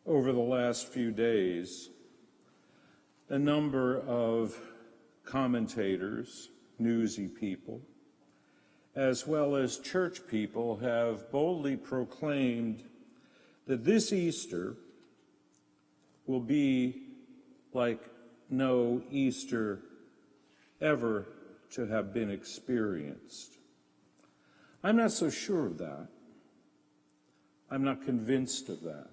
over the last few days, a number of commentators, newsy people, as well as church people have boldly proclaimed that this Easter will be like no Easter ever to have been experienced. I'm not so sure of that. I'm not convinced of that.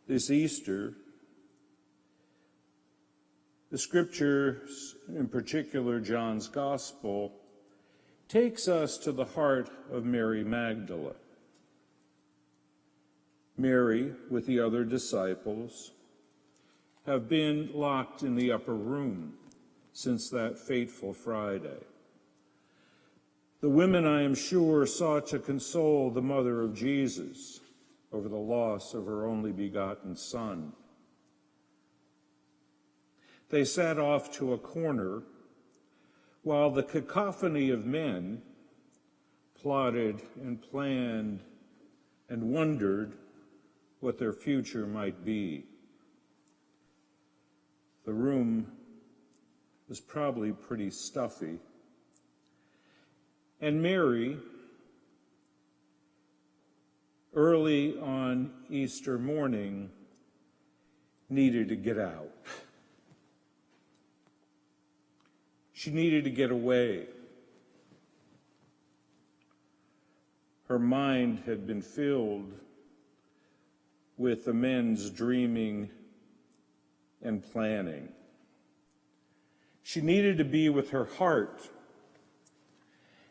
This Easter, the scriptures, in particular John's Gospel, takes us to the heart of Mary Magdalene. Mary, with the other disciples, have been locked in the upper room since that fateful Friday. The women, I am sure, sought to console the mother of Jesus over the loss of her only begotten Son. They sat off to a corner while the cacophony of men plotted and planned and wondered what their future might be. The room was probably pretty stuffy. And Mary, early on Easter morning, needed to get out. She needed to get away. Her mind had been filled with the men's dreaming and planning. She needed to be with her heart.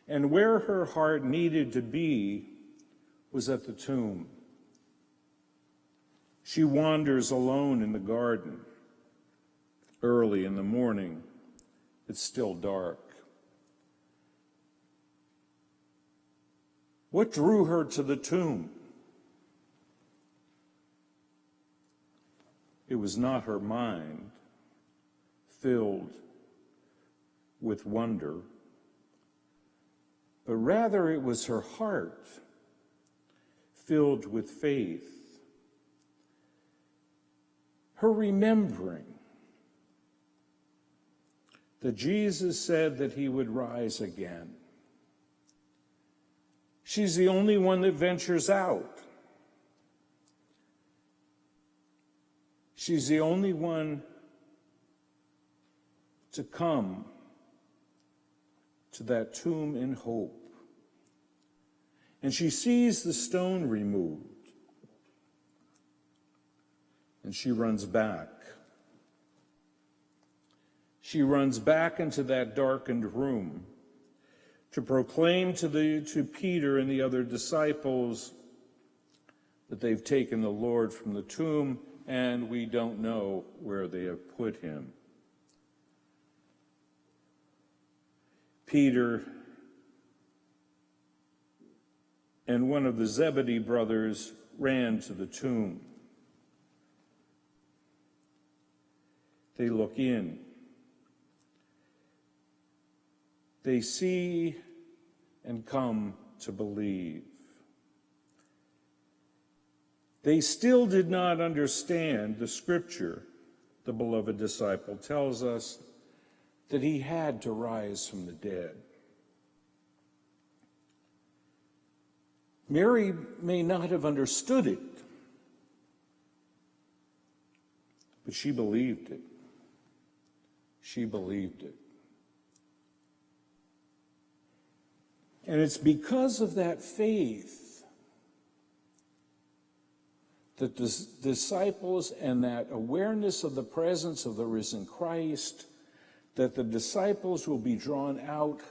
And where her heart needed to be was at the tomb. She wanders alone in the garden. Early in the morning, it's still dark. What drew her to the tomb? It was not her mind filled with wonder, but rather it was her heart filled with faith, her remembering that Jesus said that he would rise again. She's the only one that ventures out. She's the only one to come to that tomb in hope. And she sees the stone removed. And she runs back. She runs back into that darkened room to proclaim to Peter and the other disciples that they've taken the Lord from the tomb and we don't know where they have put him. Peter and one of the Zebedee brothers ran to the tomb. They look in. They see and come to believe. They still did not understand the scripture. The beloved disciple tells us that he had to rise from the dead. Mary may not have understood it, but she believed it. She believed it. And it's because of that faith that the disciples and that awareness of the presence of the risen Christ, that the disciples will be drawn out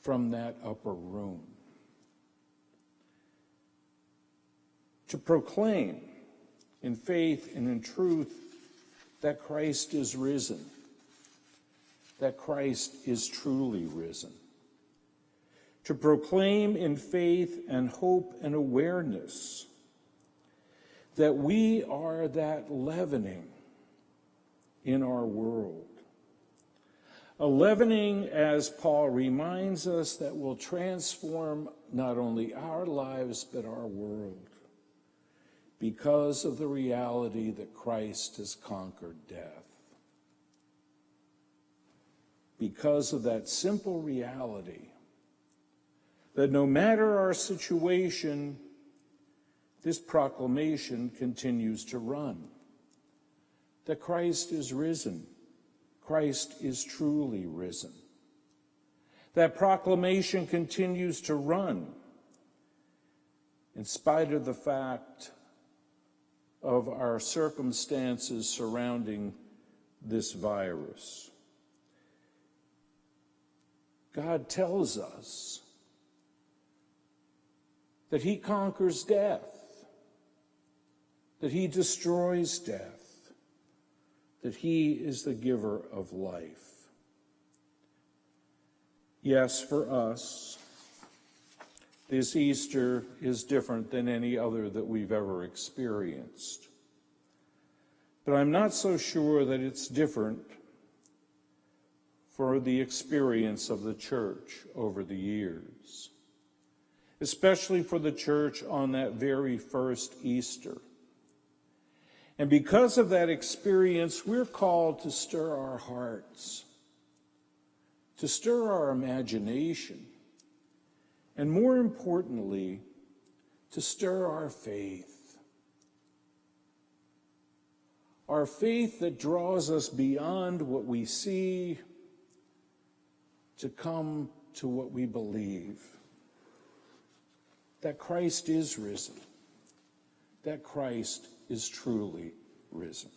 from that upper room to proclaim in faith and in truth that Christ is risen, that Christ is truly risen. To proclaim in faith and hope and awareness that we are that leavening in our world, A leavening, as Paul reminds us, that will transform not only our lives but our world because of the reality that Christ has conquered death. Because of that simple reality that no matter our situation, this proclamation continues to run, that Christ is risen. Christ is truly risen. That proclamation continues to run in spite of the fact of our circumstances surrounding this virus. God tells us that he conquers death, that he destroys death, that he is the giver of life. Yes, for us, this Easter is different than any other that we've ever experienced. But I'm not so sure that it's different for the experience of the church over the years, especially for the church on that very first Easter. And because of that experience, we're called to stir our hearts, to stir our imagination, and more importantly, to stir our faith. Our faith that draws us beyond what we see to come to what we believe. That Christ is risen, that Christ is truly risen.